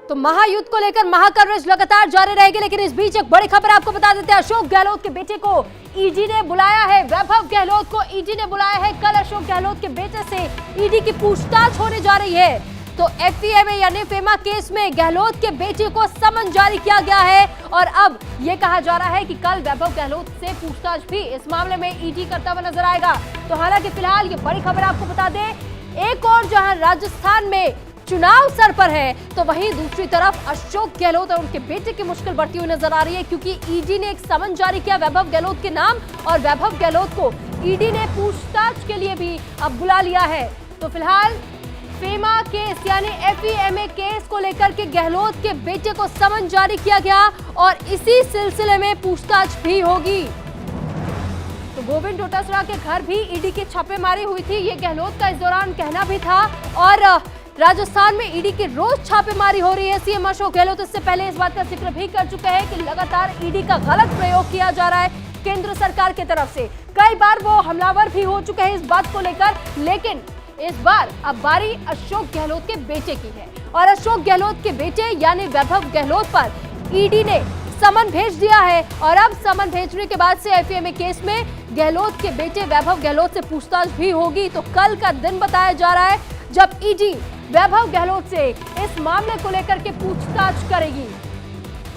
तो महायुद्ध को लेकर महाकवरेज लगातार जारी रहेगी, लेकिन इस बीच एक बड़ी खबर आपको बता देते हैं। अशोक गहलोत के बेटे को ईडी ने बुलाया है। वैभव गहलोत को ईडी ने बुलाया है। कल अशोक गहलोत के बेटे से ईडी की पूछताछ होने जा रही है। तो एफईएमए यानी फेमा केस में गहलोत के बेटे को समन जारी किया गया है और अब ये कहा जा रहा है कि कल वैभव गहलोत से पूछताछ भी इस मामले में ईडी करता हुआ नजर आएगा। तो हालांकि फिलहाल ये बड़ी खबर आपको बता दें, एक और जहां राजस्थान में चुनाव सर पर है, तो वहीं दूसरी तरफ अशोक गहलोत और उनके बेटे की मुश्किल बढ़ती हुई नजर आ रही है, क्योंकि ईडी ने एक समन जारी किया वैभव गहलोत के नाम और वैभव गहलोत को ईडी ने पूछताछ के लिए भी अब बुला लिया है। तो फिलहाल फेमा केस यानी एफईएमए केस को लेकर के गहलोत के बेटे को समन जारी किया गया और इसी सिलसिले में पूछताछ भी होगी। तो गोविंद डोटासरा के घर भी ईडी की छापेमारी हुई थी, ये गहलोत का इस दौरान कहना भी था। और राजस्थान में ईडी की रोज छापेमारी हो रही है। सीएम अशोक गहलोत इससे पहले इस बात का जिक्र भी कर चुके हैं कि लगातार ईडी का गलत प्रयोग किया जा रहा है केंद्र सरकार की तरफ से। कई बार वो हमलावर भी हो चुके हैं इस बात को लेकर, लेकिन इस बार अब बारी अशोक गहलोत के बेटे की है और अशोक गहलोत के बेटे यानी वैभव गहलोत पर ईडी ने समन भेज दिया है। और अब समन भेजने के बाद से एफईएमए केस में गहलोत के बेटे वैभव गहलोत से पूछताछ भी होगी। तो कल का दिन बताया जा रहा है जब ईडी वैभव गहलोत से इस मामले को लेकर के पूछताछ करेगी।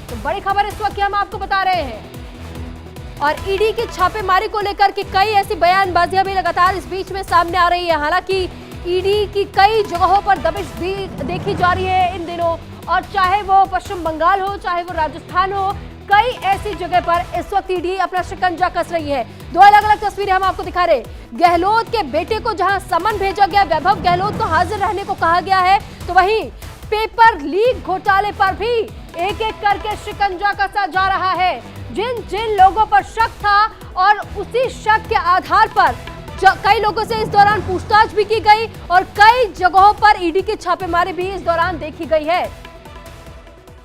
तो बड़ी खबर इस वक्त हम आपको बता रहे हैं और ईडी की छापेमारी को लेकर के कई ऐसी बयानबाजियां भी लगातार इस बीच में सामने आ रही है। हालांकि ईडी की कई जगहों पर दबिश भी देखी जा रही है इन दिनों, और चाहे वो पश्चिम बंगाल हो चाहे वो राजस्थान हो, कई ऐसी जगह पर इस वक्त ईडी अपना शिकंजा कस रही है। दो अलग अलग तस्वीरें हम आपको दिखा रहे। गहलोत के बेटे को जहां समन भेजा गया, वैभव गहलोत को हाजिर रहने को कहा गया है, तो वहीं पेपर लीक घोटाले पर भी एक एक करके शिकंजा कसा जा रहा है। जिन जिन लोगों पर शक था और उसी शक के आधार पर कई लोगों से इस दौरान पूछताछ भी की गई और कई जगहों पर ईडी की छापेमारी भी इस दौरान देखी गई है।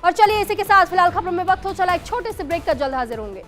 और चलिए इसी के साथ फिलहाल खबरों में वक्त हो चला एक छोटे से ब्रेक का, जल्द हाजिर होंगे।